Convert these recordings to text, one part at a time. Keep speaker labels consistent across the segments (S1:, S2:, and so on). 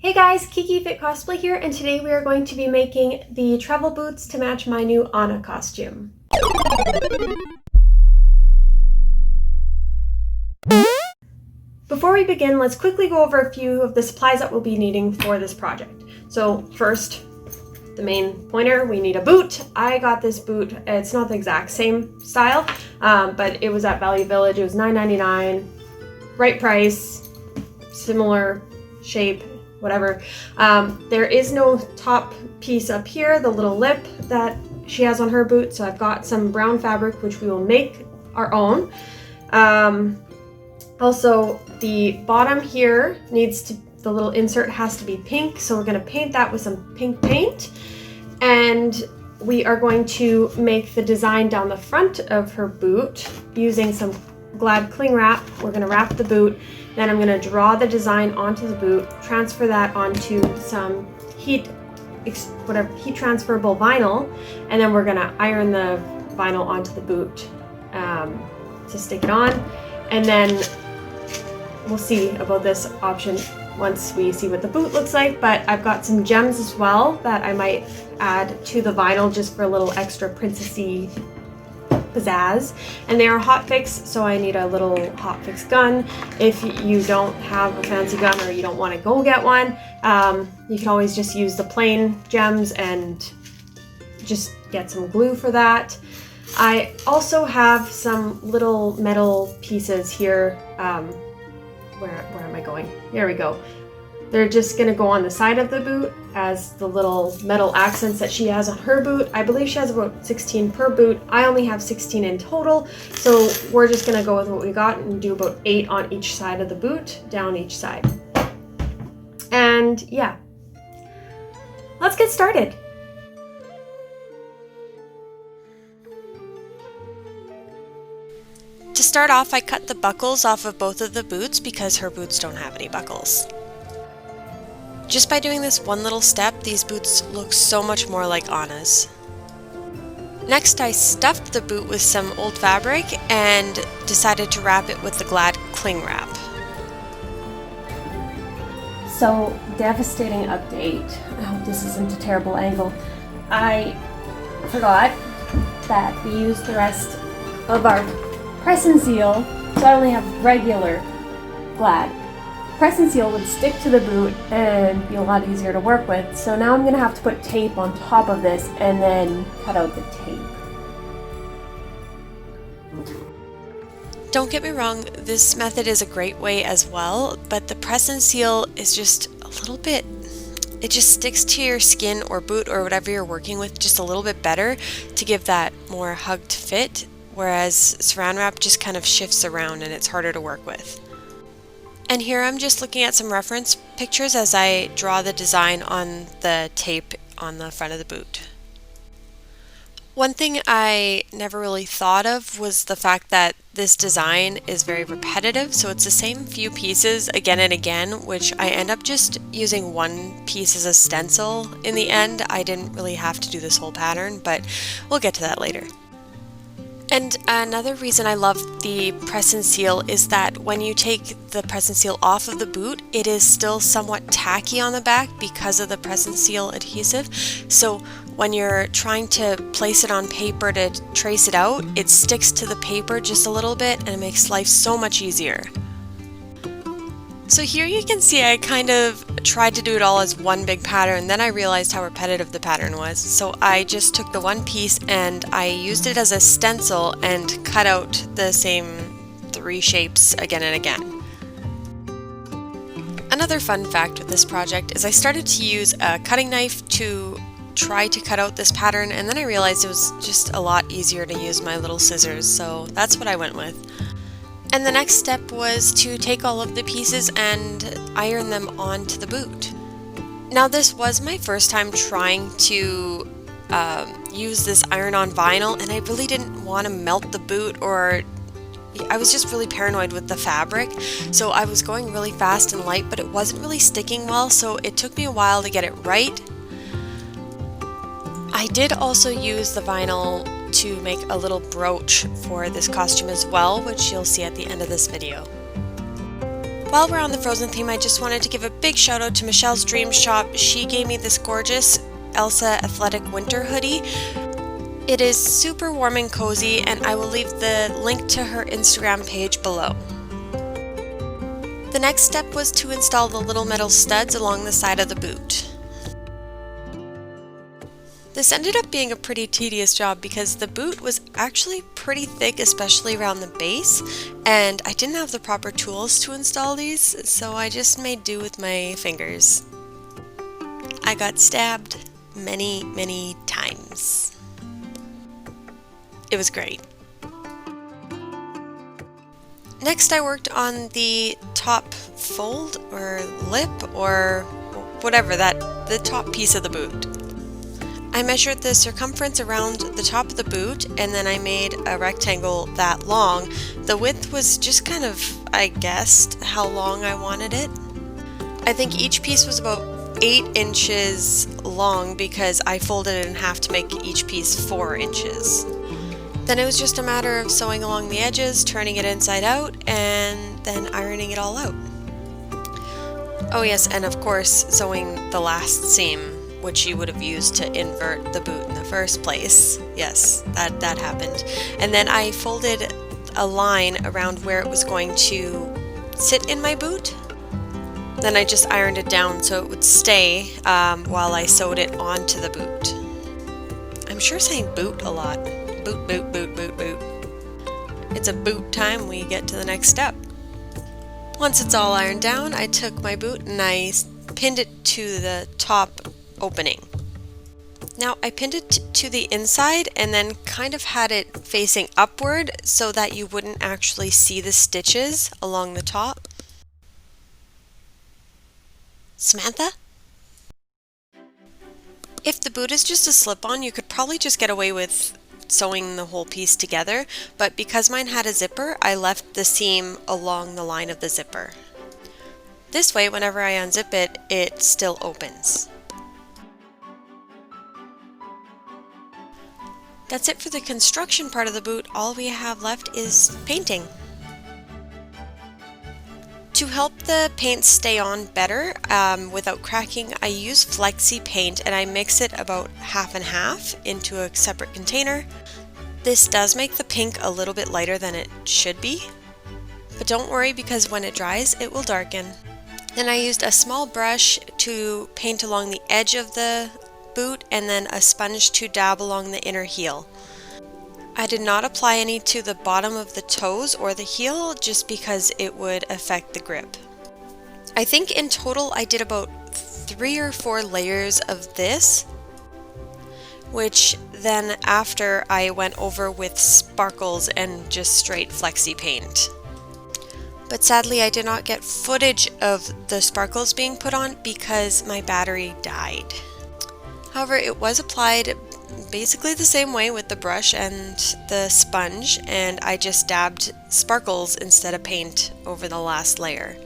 S1: Hey guys, Kiki Fit Cosplay here, and today we are going to be making the travel boots to match my new Anna costume. Before we begin, let's quickly go over a few of the supplies that we'll be needing for this project. So first, the main pointer, we need a boot. I got this boot, it's not the exact same style, but it was at Value Village. It was $9.99, right price, similar shape, whatever. There is no top piece up here, the little lip that she has on her boot, so I've got some brown fabric which we will make our own. Also, the bottom here the little insert has to be pink, so we're going to paint that with some pink paint, and we are going to make the design down the front of her boot using some Glad cling wrap. We're going to wrap the boot, then I'm going to draw the design onto the boot, transfer that onto some heat transferable vinyl, and then we're going to iron the vinyl onto the boot to stick it on, and then we'll see about this option once we see what the boot looks like. But I've got some gems as well that I might add to the vinyl just for a little extra princessy pizzazz, and they are hot fix, so I need a little hot fix gun. If you don't have a fancy gun or you don't want to go get one, you can always just use the plain gems and just get some glue for that. I also have some little metal pieces here. Where am I going? Here we go. They're just going to go on the side of the boot as the little metal accents that she has on her boot. I believe she has about 16 per boot. I only have 16 in total, so we're just going to go with what we got and do about 8 on each side of the boot, down each side. And yeah, let's get started.
S2: To start off, I cut the buckles off of both of the boots because her boots don't have any buckles. Just by doing this one little step, these boots look so much more like Anna's. Next, I stuffed the boot with some old fabric and decided to wrap it with the Glad cling wrap.
S1: So, devastating update. I hope this isn't a terrible angle. I forgot that we used the rest of our press and seal, so I only have regular Glad. Press and seal would stick to the boot and be a lot easier to work with, so now I'm going to have to put tape on top of this and then cut out the tape.
S2: Don't get me wrong, this method is a great way as well, but the press and seal is just a little bit, it just sticks to your skin or boot or whatever you're working with just a little bit better to give that more hugged fit, whereas saran wrap just kind of shifts around and it's harder to work with. And here I'm just looking at some reference pictures as I draw the design on the tape on the front of the boot. One thing I never really thought of was the fact that this design is very repetitive, so it's the same few pieces again and again, which I end up just using one piece as a stencil in the end. I didn't really have to do this whole pattern, but we'll get to that later. And another reason I love the press and seal is that when you take the press and seal off of the boot, it is still somewhat tacky on the back because of the press and seal adhesive. So when you're trying to place it on paper to trace it out, it sticks to the paper just a little bit and it makes life so much easier. So here you can see I kind of tried to do it all as one big pattern, then I realized how repetitive the pattern was. So I just took the one piece and I used it as a stencil and cut out the same 3 shapes again and again. Another fun fact with this project is I started to use a cutting knife to try to cut out this pattern, and then I realized it was just a lot easier to use my little scissors, so that's what I went with. And the next step was to take all of the pieces and iron them onto the boot. Now this was my first time trying to use this iron-on vinyl, and I really didn't want to melt the boot, or I was just really paranoid with the fabric, so I was going really fast and light, but it wasn't really sticking well, so it took me a while to get it right. I did also use the vinyl to make a little brooch for this costume as well, which you'll see at the end of this video. While we're on the Frozen theme, I just wanted to give a big shout out to Michelle's Dream Shop. She gave me this gorgeous Elsa Athletic Winter hoodie. It is super warm and cozy, and I will leave the link to her Instagram page below. The next step was to install the little metal studs along the side of the boot. This ended up being a pretty tedious job because the boot was actually pretty thick, especially around the base, and I didn't have the proper tools to install these, so I just made do with my fingers. I got stabbed many times. It was great. Next I worked on the top fold or lip or whatever, the top piece of the boot. I measured the circumference around the top of the boot and then I made a rectangle that long. The width was just kind of, I guessed, how long I wanted it. I think each piece was about 8 inches long because I folded it in half to make each piece 4 inches. Then it was just a matter of sewing along the edges, turning it inside out, and then ironing it all out. Oh yes, and of course sewing the last seam, which you would have used to invert the boot in the first place. Yes, that happened. And then I folded a line around where it was going to sit in my boot. Then I just ironed it down so it would stay while I sewed it onto the boot. I'm sure saying boot a lot. Boot, boot, boot, boot, boot. It's a boot time, we get to the next step. Once it's all ironed down, I took my boot and I pinned it to the top opening. Now I pinned it to the inside and then kind of had it facing upward so that you wouldn't actually see the stitches along the top. Samantha? If the boot is just a slip-on, you could probably just get away with sewing the whole piece together, but because mine had a zipper, I left the seam along the line of the zipper. This way, whenever I unzip it, it still opens. That's it for the construction part of the boot. All we have left is painting. To help the paint stay on better without cracking, I use Flexi paint and I mix it about half and half into a separate container. This does make the pink a little bit lighter than it should be, but don't worry because when it dries it will darken. Then I used a small brush to paint along the edge of the boot and then a sponge to dab along the inner heel. I did not apply any to the bottom of the toes or the heel just because it would affect the grip. I think in total I did about 3 or 4 layers of this, which then after I went over with sparkles and just straight Flexi paint. But sadly I did not get footage of the sparkles being put on because my battery died. However, it was applied basically the same way with the brush and the sponge, and I just dabbed sparkles instead of paint over the last layer.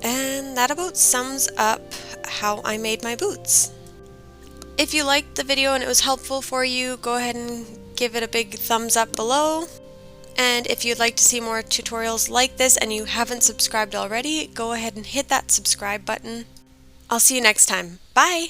S2: And that about sums up how I made my boots. If you liked the video and it was helpful for you, go ahead and give it a big thumbs up below. And if you'd like to see more tutorials like this and you haven't subscribed already, go ahead and hit that subscribe button. I'll see you next time. Bye!